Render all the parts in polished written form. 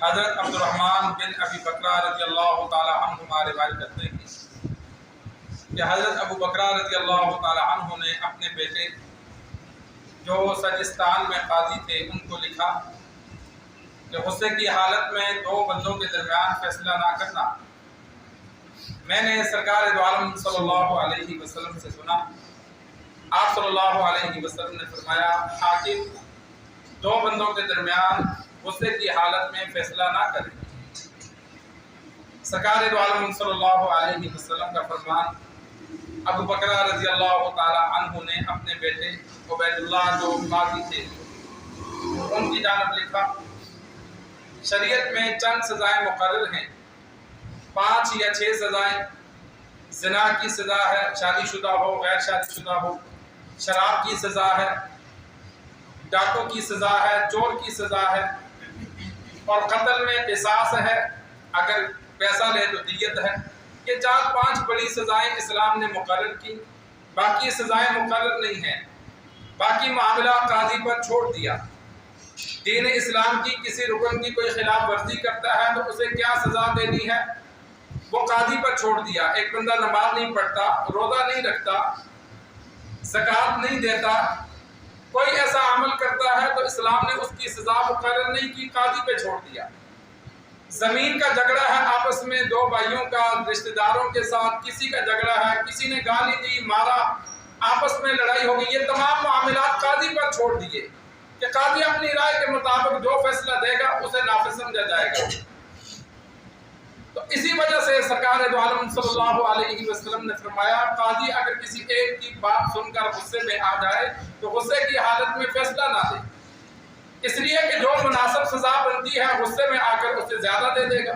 حضرت عبدالرحمن بن ابی بکرہ رضی اللہ تعالی عنہما روایت کرتے ہیں کہ حضرت ابو بکرہ رضی اللہ تعالی عنہ نے اپنے بیٹے جو سجستان میں قاضی تھے ان کو لکھا کہ غصے کی حالت میں دو بندوں کے درمیان فیصلہ نہ کرنا۔ میں نے سرکار دو عالم صلی اللہ علیہ وسلم سے سنا، آپ صلی اللہ علیہ وسلم نے فرمایا، حاکم دو بندوں کے درمیان غصے کی حالت میں فیصلہ نہ کرے۔ سرکار دو عالم صلی اللہ علیہ وسلم کا فرمان ابو بکرہ رضی اللہ تعالی عنہ نے اپنے بیٹے عبید اللہ جو قاضی تھے ان کی جانب لکھا۔ شریعت میں چند سزائیں مقرر ہیں، 5 یا 6 سزائیں۔ زنا کی سزا ہے، شادی شدہ ہو غیر شادی شدہ ہو۔ شراب کی سزا ہے، ڈاکو کی سزا ہے، چور کی سزا ہے، اور قتل میں قصاص ہے، اگر پیسہ لے تو دیت ہے۔ یہ 4-5 بڑی سزائیں اسلام نے مقرر کی، باقی سزائیں مقرر نہیں ہیں۔ باقی معاملہ قاضی پر چھوڑ دیا۔ دین اسلام کی کسی رکن کی کوئی خلاف ورزی کرتا ہے تو اسے کیا سزا دینی ہے وہ قاضی پر چھوڑ دیا۔ ایک بندہ نماز نہیں پڑھتا، روزہ نہیں رکھتا، زکوٰۃ نہیں دیتا، کوئی ایسا عمل کرتا ہے تو اسلام نے اس کی سزا مقرر نہیں کی، قاضی پہ چھوڑ دیا۔ زمین کا جھگڑا ہے آپس میں، 2 بھائیوں کا رشتہ داروں کے ساتھ کسی کا جھگڑا ہے، کسی نے گالی دی، مارا، آپس میں لڑائی ہو گئی، یہ تمام معاملات قاضی پر چھوڑ دیے کہ قاضی اپنی رائے کے مطابق جو فیصلہ دے گا اسے نافذ سمجھا جائے گا۔ تو اسی وجہ سے سرکار دو عالم صلی اللہ علیہ وسلم نے فرمایا، قاضی اگر کسی ایک کی بات سن کر غصے میں آ جائے تو غصے کی حالت میں فیصلہ نہ دے، اس لیے کہ جو مناسب سزا بنتی ہے غصے میں آ کر اسے زیادہ دے دے گا۔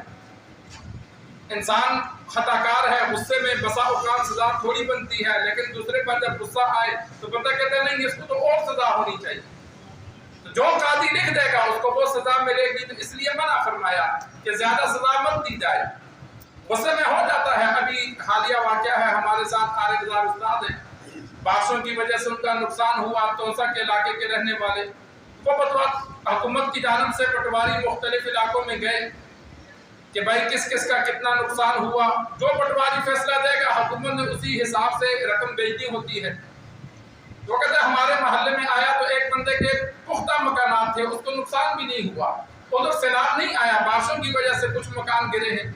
انسان خطا کار ہے، غصے میں بسا اوقات سزا تھوڑی بنتی ہے، لیکن دوسرے پر جب غصہ آئے تو بندہ کہتا ہے نہیں اس کو تو اور سزا ہونی چاہیے، تو جو قاضی لکھ دے گا اس کو وہ سزا ملے گی۔ تو اس لیے منع فرمایا کہ زیادہ سزا مت دی جائے۔ غصے میں ہو جاتا ہے، ابھی حالیہ واقعہ ہے، ہمارے ساتھ عارف گزار استاد ہیں، بارشوں کی وجہ سے ان کا نقصان ہوا، توسا کے علاقے کے رہنے والے، وہ حکومت کی جانب سے پٹواری مختلف علاقوں میں گئے کہ بھائی کس کس کا کتنا نقصان ہوا، جو پٹواری فیصلہ دے گا حکومت نے اسی حساب سے رقم بھیجنی ہوتی ہے۔ وہ کہتے ہیں ہمارے محلے میں آیا تو ایک بندے کے پختہ مکانات تھے، اس کو نقصان بھی نہیں ہوا، ادھر سیلاب نہیں آیا، بارشوں کی وجہ سے کچھ مکان گرے ہیں،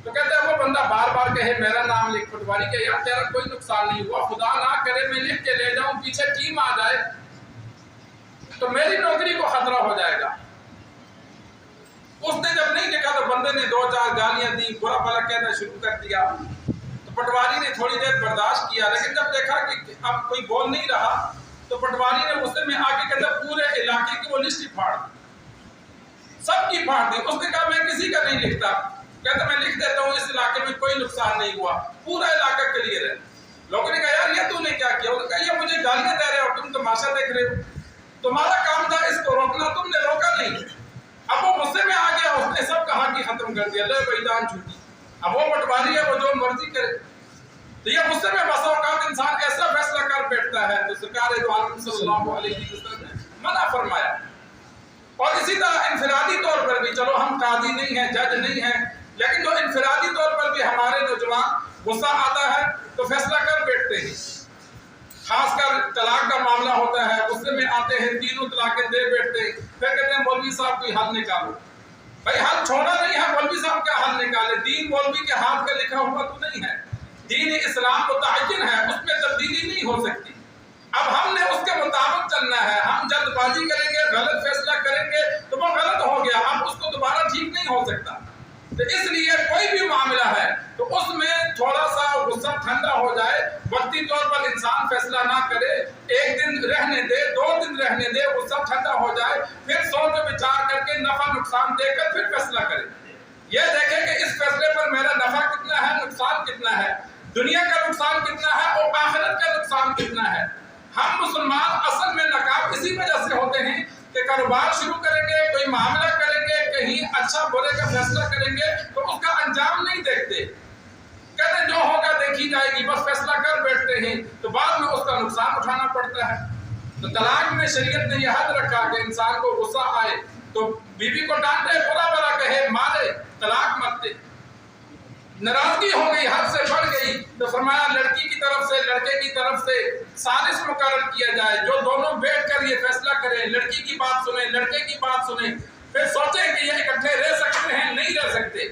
تو کہتے ہیں وہ بندہ بار بار کہے میرا نام لکھ، پٹواری کہ یار تیرا کوئی نقصان نہیں ہوا، خدا نہ کرے میں لکھ کے لے جاؤں پیچھے ٹیم آ جائے تو میری نوکری کو خطرہ ہو جائے گا۔ اس نے جب نہیں لکھا تو بندے نے 2-4 گالیاں دی، برا بھلا کہنا شروع کر دیا، تو پٹواری نے تھوڑی دیر برداشت کیا، لیکن جب دیکھا کہ اب کوئی بول نہیں رہا تو پٹواری نے غصے میں آ کے کہتا پورے علاقے کی وہ لسٹ ہی پھاڑ دی، سب کی پھاڑ دی۔ اس نے کہا میں کسی کا نہیں لکھتا، کہتا میں لکھ دیتا ہوں اس علاقے میں کوئی نقصان نہیں ہوا، پورا علاقہ کلیئر ہے۔ لوگوں نے کہا یار یہ تو نے کیا کیا؟ انہوں نے کہا یہ مجھے گالیاں دے رہے ہو، تم تماشا دیکھ رہے ہو، تمہارا کام تھا اس کو روکنا، تم نے روکا نہیں۔ اب وہ غصے میں آ گیا، اس نے سب کہانی ختم کر دیا، لے بھائی جان چھوٹی، اب وہ پٹواری ہے وہ جو مرضی کرے۔ تو یہ غصے میں بسا اوقات انسان ایسا فیصلہ کر بیٹھتا ہے تو سرکار دو عالم صلی اللہ علیہ وسلم نے منع فرمایا۔ اور اسی طرح انفرادی طور پر بھی، چلو ہم قاضی نہیں ہیں، جج نہیں ہیں، لیکن جو انفرادی طور پر بھی ہمارے نوجوان غصہ آتا ہے تو فیصلہ کر بیٹھتے ہیں، خاص کر طلاق کا معاملہ ہوتا ہے، غصے میں آتے ہیں 3 طلاقیں دے بیٹھتے ہیں، پھر کہتے ہیں مولوی صاحب کوئی حل نکالو۔ بھائی حل چھوڑا نہیں ہے، مولوی صاحب کیا حل نکالے؟ دین مولوی کے ہاتھ کا لکھا ہوا تو نہیں ہے، دین اسلام متعین ہے، اس میں تبدیلی نہیں ہو سکتی۔ اب ہم نے اس کے مطابق چلنا ہے، ہم جلد بازی کریں گے، غلط فیصلہ کریں گے تو وہ غلط ہو گیا، اب اس کو دوبارہ ٹھیک نہیں ہو سکتا۔ تو اس لیے کوئی بھی معاملہ ہے تو اس میں تھوڑا سا غصہ ٹھنڈا ہو جائے، وقتی طور پر انسان فیصلہ نہ کرے، 1 دن رہنے دے، 2 دن رہنے دے، غصہ ٹھنڈا ہو جائے، پھر سوچ وچار کر کے نفع نقصان دے کر پھر فیصلہ کرے۔ یہ دیکھے کہ اس فیصلے پر میرا نفع کتنا ہے، نقصان کتنا ہے، دنیا کا نقصان کتنا ہے اور آخرت کا نقصان کتنا ہے۔ ہم مسلمان اصل میں ناکام اسی وجہ سے ہوتے ہیں کہ کاروبار شروع کریں گے، کوئی معاملہ کریں گے، کہیں اچھا برے کا فیصلہ کریں گے تو اس کا انجام نہیں دیکھتے، کہتے ہیں جو ہوگا دیکھی جائے گی، بس فیصلہ کر بیٹھتے ہیں تو بعد میں اس کا نقصان اٹھانا پڑتا ہے۔ تو طلاق میں شریعت نے یہ حد رکھا کہ انسان کو غصہ آئے تو بیوی کو ڈانٹے، برا برا کہے، مارے، طلاق مت دے۔ ناراضگی ہو گئی، حد سے بڑھ گئی، تو فرمایا لڑکی کی طرف سے لڑکے کی طرف سے ثالث مقرر کیا جائے، جو دونوں بیٹھ کر یہ فیصلہ کریں، لڑکی کی بات سنیں، لڑکے کی بات سنیں، پھر سوچیں کہ یہ اکٹھے رہ سکتے ہیں، نہیں رہ سکتے۔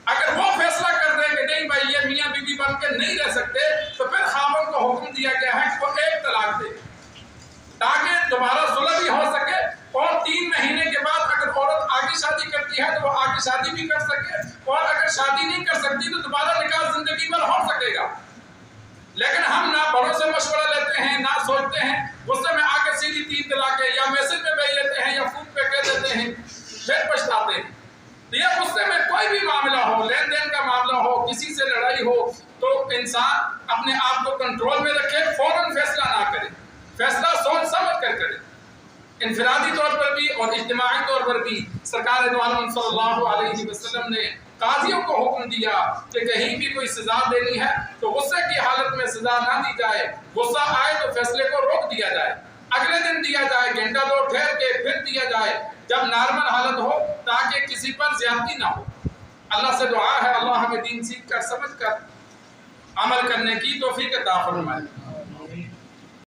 اگر وہ فیصلہ کر دیں کہ نہیں بھائی یہ میاں بیوی بن کے نہیں رہ سکتے، تو پھر خاوند کو حکم دیا گیا ہے کہ وہ ایک طلاق دے، تاکہ دوبارہ صلح بھی ہو سکے، اور 3 مہینے کے بعد اگر عورت آگے شادی کرتی ہے تو وہ آگے شادی بھی کر سکے، اور اگر شادی نہیں کر سکتی تو دوبارہ نکاح زندگی بھر ہو سکے گا۔ لیکن ہم نہ بڑوں سے مشورہ لیتے ہیں، نہ سوچتے ہیں، غصے میں آ کے سیدھی 3 طلاقیں یا میسج میں بھیج دیتے ہیں یا فون پہ کہہ دیتے ہیں، پھر پچھتاتے ہیں۔ تو یہ غصے میں کوئی بھی معاملہ ہو، لین دین کا معاملہ ہو، کسی سے لڑائی ہو، تو انسان اپنے آپ کو کنٹرول میں رکھے، فوراً فیصلہ نہ کرے، فیصلہ سوچ سمجھ کر کرے۔ انفرادی طور پر بھی اور اجتماعی طور پر بھی سرکار دو عالم صلی اللہ علیہ وسلم نے قاضیوں کو حکم دیا کہ کہیں بھی کوئی سزا دینی ہے تو غصے کی حالت میں سزا نہ دی جائے، غصہ آئے تو فیصلے کو روک دیا جائے، اگلے دن دیا جائے، گھنٹہ 2 ٹھہر کے پھر دیا جائے جب نارمل حالت ہو، تاکہ کسی پر زیادتی نہ ہو۔ اللہ سے دعا ہے اللہ ہمیں دین سیکھ کر سمجھ کر عمل کرنے کی توفیق عطا فرمائے۔